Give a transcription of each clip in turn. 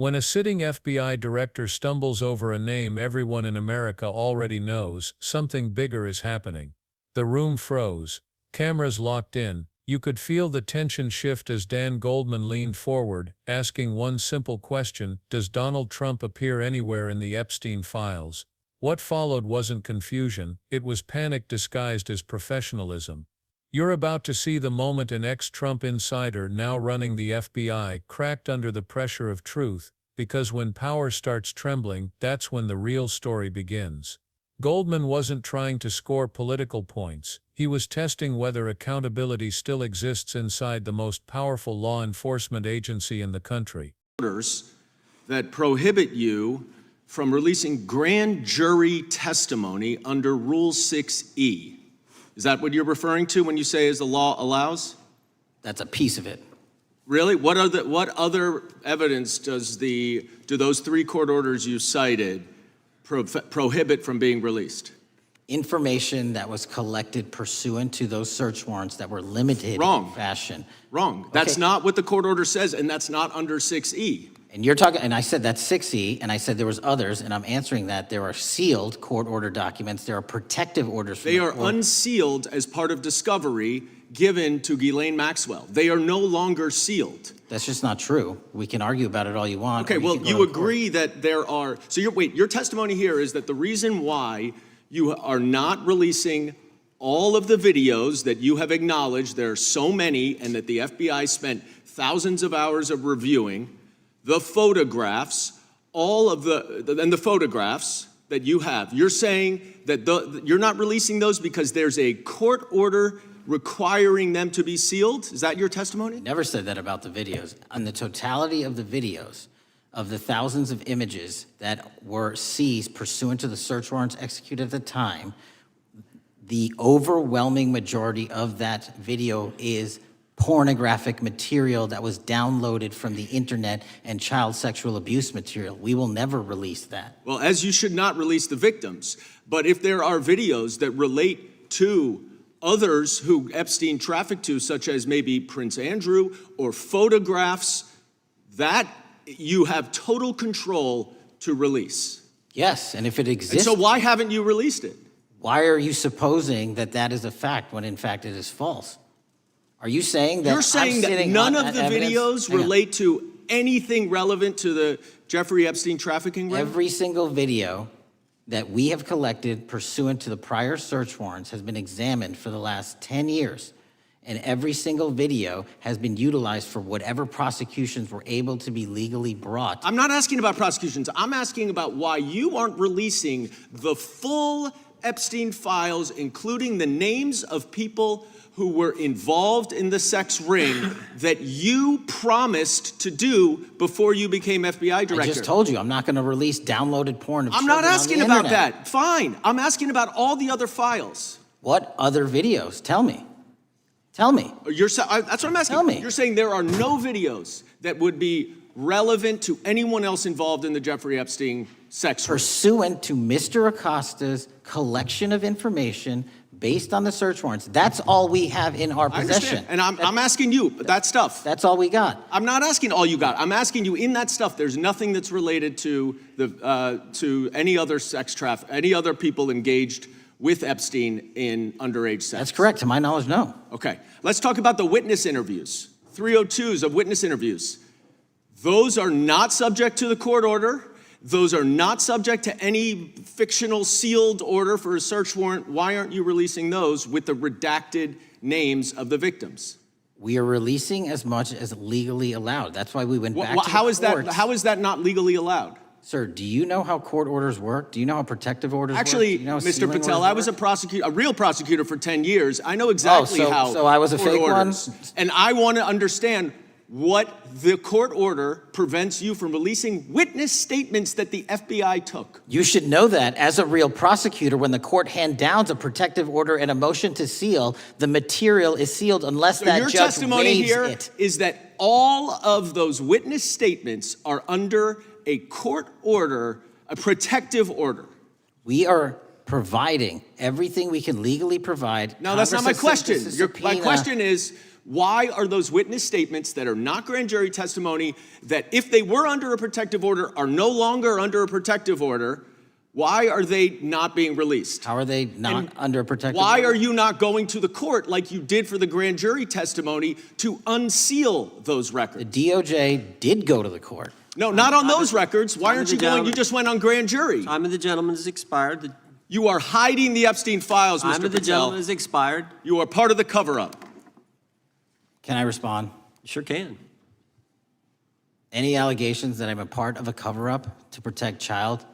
When a sitting FBI director stumbles over a name everyone in America already knows, something bigger is happening. The room froze. Cameras locked in. You could feel the tension shift as Dan Goldman leaned forward, asking one simple question: does Donald Trump appear anywhere in the Epstein files? What followed wasn't confusion, it was panic disguised as professionalism. You're about to see the moment an ex-Trump insider now running the FBI cracked under the pressure of truth, because when power starts trembling, that's when the real story begins. Goldman wasn't trying to score political points. He was testing whether accountability still exists inside the most powerful law enforcement agency in the country. Orders that prohibit you from releasing grand jury testimony under Rule 6E. Is that what you're referring to when you say as the law allows? That's a piece of it. Really? What other evidence do those 3 court orders you cited prohibit from being released? Information that was collected pursuant to those search warrants that were limited Wrong. in fashion. Wrong. That's not what the court order says, and that's not under 6E. And you're talking, and I said that's 6E, and I said there was others, and I'm answering that. There are sealed court order documents. There are protective orders. From they are unsealed as part of discovery given to Ghislaine Maxwell. They are no longer sealed. That's just not true. We can argue about it all you want. Okay, well, you agree that there are, so your testimony here is that the reason why you are not releasing all of the videos that you have acknowledged, there are so many, and that the FBI spent thousands of hours of reviewing, the photographs, the photographs that you have. You're saying that you're not releasing those because there's a court order requiring them to be sealed? Is that your testimony? Never said that about the videos. On the totality of the videos, of the thousands of images that were seized pursuant to the search warrants executed at the time, the overwhelming majority of that video is pornographic material that was downloaded from the internet and child sexual abuse material. We will never release that. Well, as you should not release the victims, but if there are videos that relate to others who Epstein trafficked to, such as maybe Prince Andrew, or photographs, that you have total control to release. Yes, and if it exists. And so why haven't you released it? Why are you supposing that that is a fact when in fact it is false? Are you saying that you're saying that none of the videos relate to anything relevant to the Jeffrey Epstein trafficking ring? Every single video that we have collected pursuant to the prior search warrants has been examined for the last 10 years. And every single video has been utilized for whatever prosecutions were able to be legally brought. I'm not asking about prosecutions. I'm asking about why you aren't releasing the full Epstein files, including the names of people who were involved in the sex ring that you promised to do before you became FBI director. I just told you, I'm not going to release downloaded porn of I'm children not asking on the about internet. that. Fine. I'm asking about all the other files. What other videos? Tell me. Tell me. That's what I'm asking. Tell me. You're saying there are no videos that would be relevant to anyone else involved in the Jeffrey Epstein sex ring. Pursuant to Mr. Acosta's collection of information based on the search warrants. That's all we have in our possession. And I'm asking you, that stuff. That's all we got. I'm not asking all you got. I'm asking you, in that stuff, there's nothing that's related to any other sex traffic, any other people engaged with Epstein in underage sex. That's correct. To my knowledge, no. Okay. Let's talk about the witness interviews. 302s of witness interviews. Those are not subject to the court order. Those are not subject to any fictional sealed order for a search warrant. Why aren't you releasing those with the redacted names of the victims? We are releasing as much as legally allowed. That's why we went back to the courts. How is that not legally allowed? Sir, do you know how court orders work? Do you know how protective orders Actually, work? Do you know how Mr. Patel, I was a real prosecutor for 10 years. I know exactly how. So I was a fake one? And I want to understand what the court order prevents you from releasing witness statements that the FBI took. You should know that as a real prosecutor, when the court hand downs a protective order and a motion to seal, the material is sealed unless that judge waives it. Your testimony here is that all of those witness statements are under a court order, a protective order. We are providing everything we can legally provide. No, that's not my question. My question is, why are those witness statements that are not grand jury testimony, that if they were under a protective order are no longer under a protective order, why are they not being released? How are they not under a protective Why order? are you not going to the court like you did for the grand jury testimony to unseal those The records? DOJ did go to the court. No, not on those records. Why aren't you going? You just went on grand jury. Time of the gentleman has expired. You are hiding the Epstein files, Time Mr. of the gentleman Patel. has expired. You are part of the cover-up. Can I respond? Sure can. Any allegations that I'm a part of a cover-up to protect child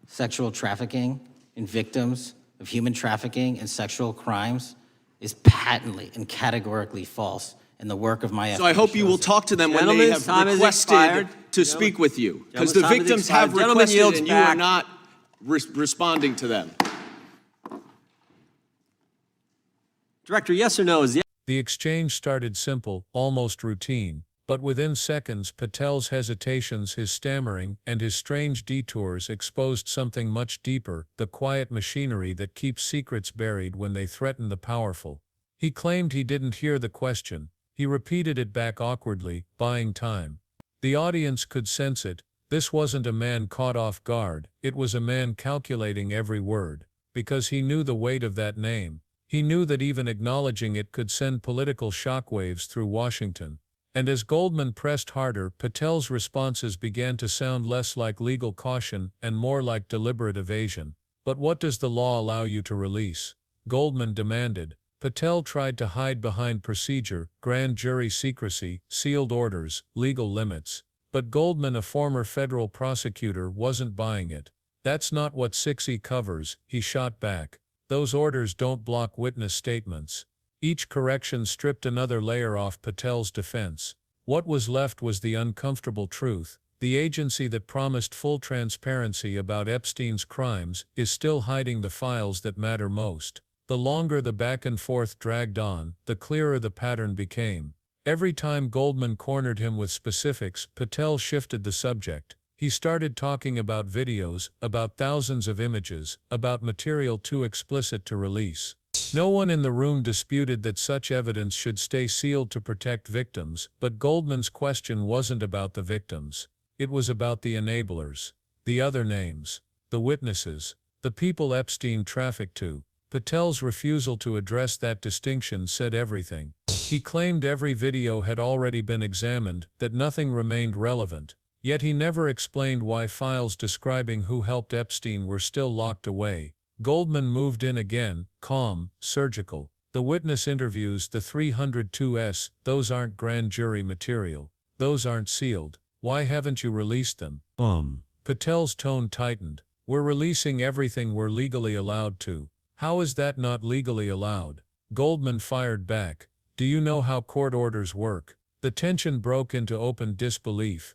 sexual trafficking and victims of human trafficking and sexual crimes is patently and categorically false, and the work of my So I hope you will talk to them when they Gentlemen's have time has requested expired. to speak with you. Because the Gentlemen's time has victims have expired. Gentleman requested yields and you are back. not responding to them. Director, yes or no? Is yes. The exchange started simple, almost routine, but within seconds Patel's hesitations, his stammering, and his strange detours exposed something much deeper, the quiet machinery that keeps secrets buried when they threaten the powerful. He claimed he didn't hear the question. He repeated it back awkwardly, buying time. The audience could sense it. This wasn't a man caught off guard, it was a man calculating every word, because he knew the weight of that name. He knew that even acknowledging it could send political shockwaves through Washington. And as Goldman pressed harder, Patel's responses began to sound less like legal caution and more like deliberate evasion. But what does the law allow you to release? Goldman demanded. Patel tried to hide behind procedure, grand jury secrecy, sealed orders, legal limits. But Goldman, a former federal prosecutor, wasn't buying it. That's not what 6E covers, he shot back. Those orders don't block witness statements. Each correction stripped another layer off Patel's defense. What was left was the uncomfortable truth. The agency that promised full transparency about Epstein's crimes is still hiding the files that matter most. The longer the back and forth dragged on, the clearer the pattern became. Every time Goldman cornered him with specifics, Patel shifted the subject. He started talking about videos, about thousands of images, about material too explicit to release. No one in the room disputed that such evidence should stay sealed to protect victims, but Goldman's question wasn't about the victims. It was about the enablers, the other names, the witnesses, the people Epstein trafficked to. Patel's refusal to address that distinction said everything. He claimed every video had already been examined, that nothing remained relevant. Yet he never explained why files describing who helped Epstein were still locked away. Goldman moved in again, calm, surgical. The witness interviews, the 302s, those aren't grand jury material. Those aren't sealed. Why haven't you released them? Patel's tone tightened. We're releasing everything we're legally allowed to. How is that not legally allowed? Goldman fired back. Do you know how court orders work? The tension broke into open disbelief.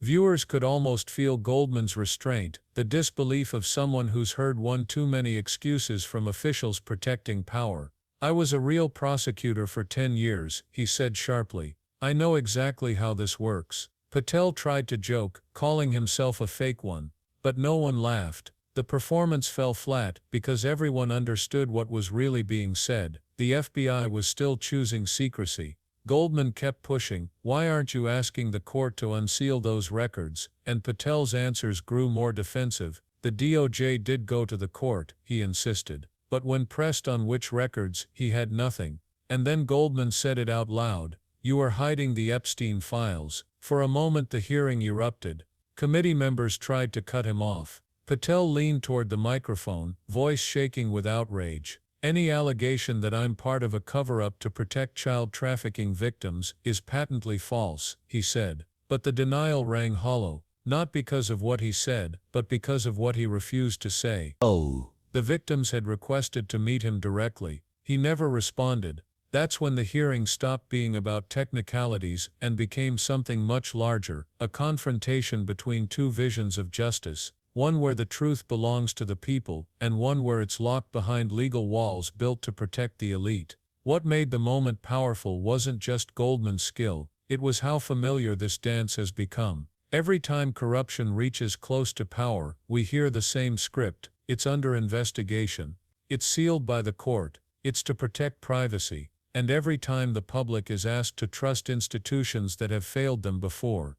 Viewers could almost feel Goldman's restraint, the disbelief of someone who's heard one too many excuses from officials protecting power. I was a real prosecutor for 10 years, he said sharply. I know exactly how this works. Patel tried to joke, calling himself a fake one. But no one laughed. The performance fell flat because everyone understood what was really being said. The FBI was still choosing secrecy. Goldman kept pushing, why aren't you asking the court to unseal those records? And Patel's answers grew more defensive. The DOJ did go to the court, he insisted. But when pressed on which records, he had nothing. And then Goldman said it out loud. You are hiding the Epstein files. For a moment the hearing erupted. Committee members tried to cut him off. Patel leaned toward the microphone, voice shaking with outrage. Any allegation that I'm part of a cover-up to protect child trafficking victims is patently false, he said. But the denial rang hollow, not because of what he said, but because of what he refused to say. The victims had requested to meet him directly. He never responded. That's when the hearing stopped being about technicalities and became something much larger, a confrontation between two visions of justice. One where the truth belongs to the people, and one where it's locked behind legal walls built to protect the elite. What made the moment powerful wasn't just Goldman's skill, it was how familiar this dance has become. Every time corruption reaches close to power, we hear the same script. It's under investigation. It's sealed by the court. It's to protect privacy. And every time the public is asked to trust institutions that have failed them before.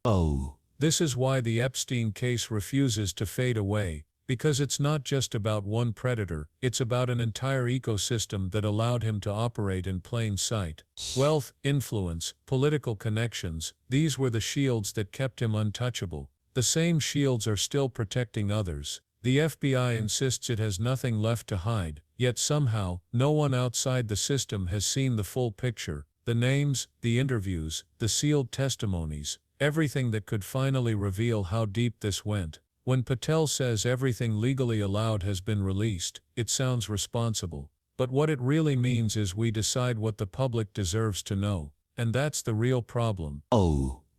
This is why the Epstein case refuses to fade away, because it's not just about one predator, it's about an entire ecosystem that allowed him to operate in plain sight. Wealth, influence, political connections, these were the shields that kept him untouchable. The same shields are still protecting others. The FBI insists it has nothing left to hide, yet somehow, no one outside the system has seen the full picture. The names, the interviews, the sealed testimonies, everything that could finally reveal how deep this went. When Patel says everything legally allowed has been released, it sounds responsible. But what it really means is we decide what the public deserves to know. And that's the real problem.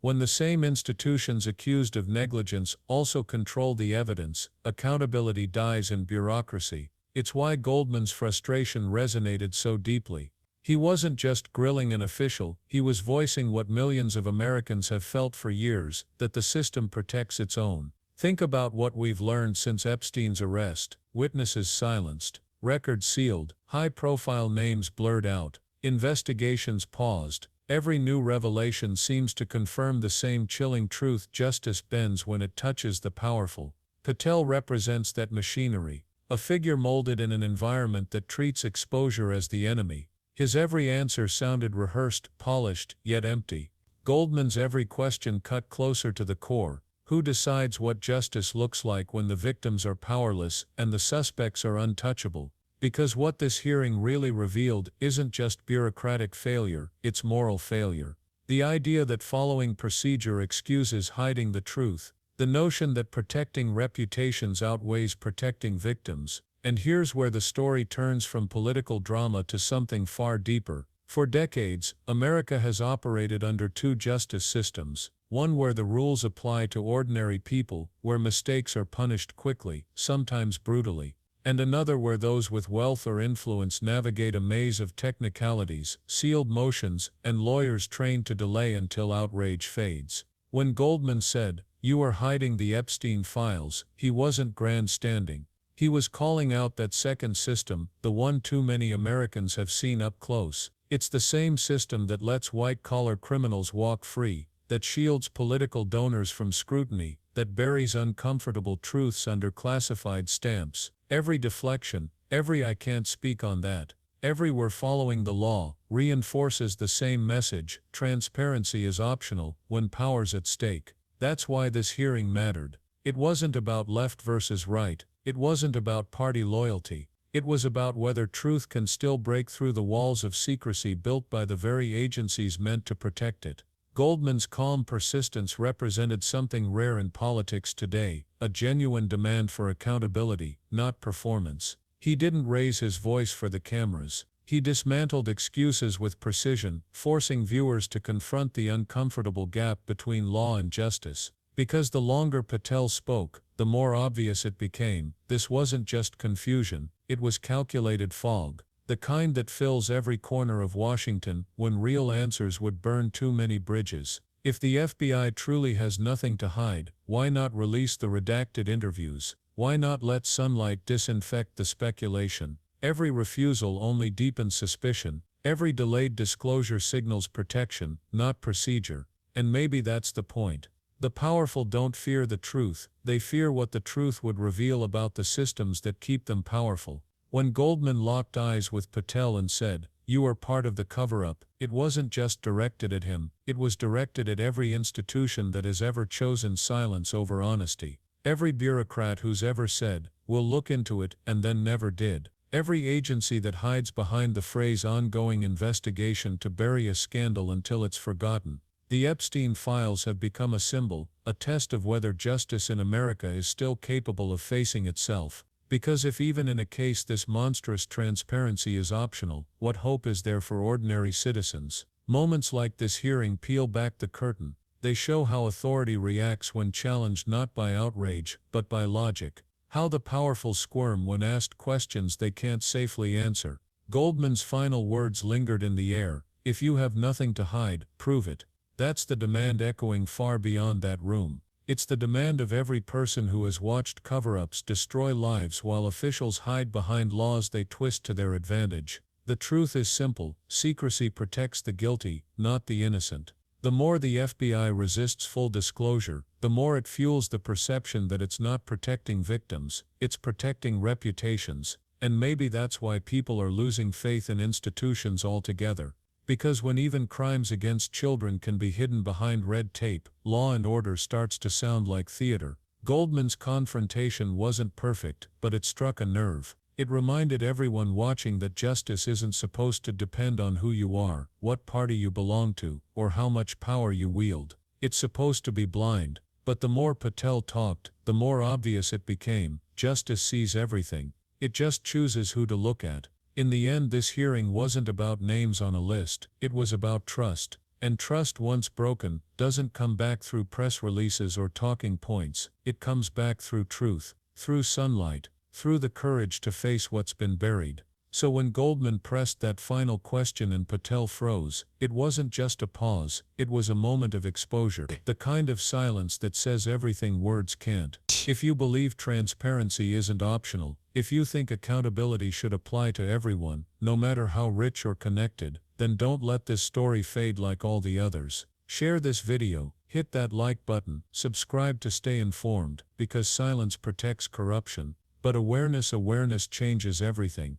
When the same institutions accused of negligence also control the evidence, accountability dies in bureaucracy. It's why Goldman's frustration resonated so deeply. He wasn't just grilling an official, he was voicing what millions of Americans have felt for years, that the system protects its own. Think about what we've learned since Epstein's arrest: witnesses silenced, records sealed, high-profile names blurred out, investigations paused. Every new revelation seems to confirm the same chilling truth: justice bends when it touches the powerful. Patel represents that machinery, a figure molded in an environment that treats exposure as the enemy. His every answer sounded rehearsed, polished, yet empty. Goldman's every question cut closer to the core. Who decides what justice looks like when the victims are powerless and the suspects are untouchable? Because what this hearing really revealed isn't just bureaucratic failure, it's moral failure. The idea that following procedure excuses hiding the truth. The notion that protecting reputations outweighs protecting victims. And here's where the story turns from political drama to something far deeper. For decades, America has operated under two justice systems. One where the rules apply to ordinary people, where mistakes are punished quickly, sometimes brutally. And another where those with wealth or influence navigate a maze of technicalities, sealed motions, and lawyers trained to delay until outrage fades. When Goldman said, "You are hiding the Epstein files," he wasn't grandstanding. He was calling out that second system, the one too many Americans have seen up close. It's the same system that lets white-collar criminals walk free, that shields political donors from scrutiny, that buries uncomfortable truths under classified stamps. Every deflection, every "I can't speak on that," every "we're following the law," reinforces the same message: transparency is optional when power's at stake. That's why this hearing mattered. It wasn't about left versus right, it wasn't about party loyalty. It was about whether truth can still break through the walls of secrecy built by the very agencies meant to protect it. Goldman's calm persistence represented something rare in politics today, a genuine demand for accountability, not performance. He didn't raise his voice for the cameras. He dismantled excuses with precision, forcing viewers to confront the uncomfortable gap between law and justice. Because the longer Patel spoke, the more obvious it became. This wasn't just confusion, it was calculated fog. The kind that fills every corner of Washington when real answers would burn too many bridges. If the FBI truly has nothing to hide, why not release the redacted interviews? Why not let sunlight disinfect the speculation? Every refusal only deepens suspicion. Every delayed disclosure signals protection, not procedure. And maybe that's the point. The powerful don't fear the truth, they fear what the truth would reveal about the systems that keep them powerful. When Goldman locked eyes with Patel and said, "You are part of the cover-up," it wasn't just directed at him, it was directed at every institution that has ever chosen silence over honesty. Every bureaucrat who's ever said, "We'll look into it," and then never did. Every agency that hides behind the phrase "ongoing investigation" to bury a scandal until it's forgotten. The Epstein files have become a symbol, a test of whether justice in America is still capable of facing itself. Because if even in a case this monstrous transparency is optional, what hope is there for ordinary citizens? Moments like this hearing peel back the curtain. They show how authority reacts when challenged not by outrage, but by logic. How the powerful squirm when asked questions they can't safely answer. Goldman's final words lingered in the air: "If you have nothing to hide, prove it." That's the demand echoing far beyond that room. It's the demand of every person who has watched cover-ups destroy lives while officials hide behind laws they twist to their advantage. The truth is simple: secrecy protects the guilty, not the innocent. The more the FBI resists full disclosure, the more it fuels the perception that it's not protecting victims, it's protecting reputations, and maybe that's why people are losing faith in institutions altogether. Because when even crimes against children can be hidden behind red tape, law and order starts to sound like theater. Goldman's confrontation wasn't perfect, but it struck a nerve. It reminded everyone watching that justice isn't supposed to depend on who you are, what party you belong to, or how much power you wield. It's supposed to be blind. But the more Patel talked, the more obvious it became. Justice sees everything. It just chooses who to look at. In the end, this hearing wasn't about names on a list, it was about trust. And trust, once broken, doesn't come back through press releases or talking points. It comes back through truth, through sunlight, through the courage to face what's been buried. So when Goldman pressed that final question and Patel froze, it wasn't just a pause, it was a moment of exposure, the kind of silence that says everything words can't. If you believe transparency isn't optional, if you think accountability should apply to everyone, no matter how rich or connected, then don't let this story fade like all the others. Share this video, hit that like button, subscribe to stay informed, because silence protects corruption, but awareness changes everything.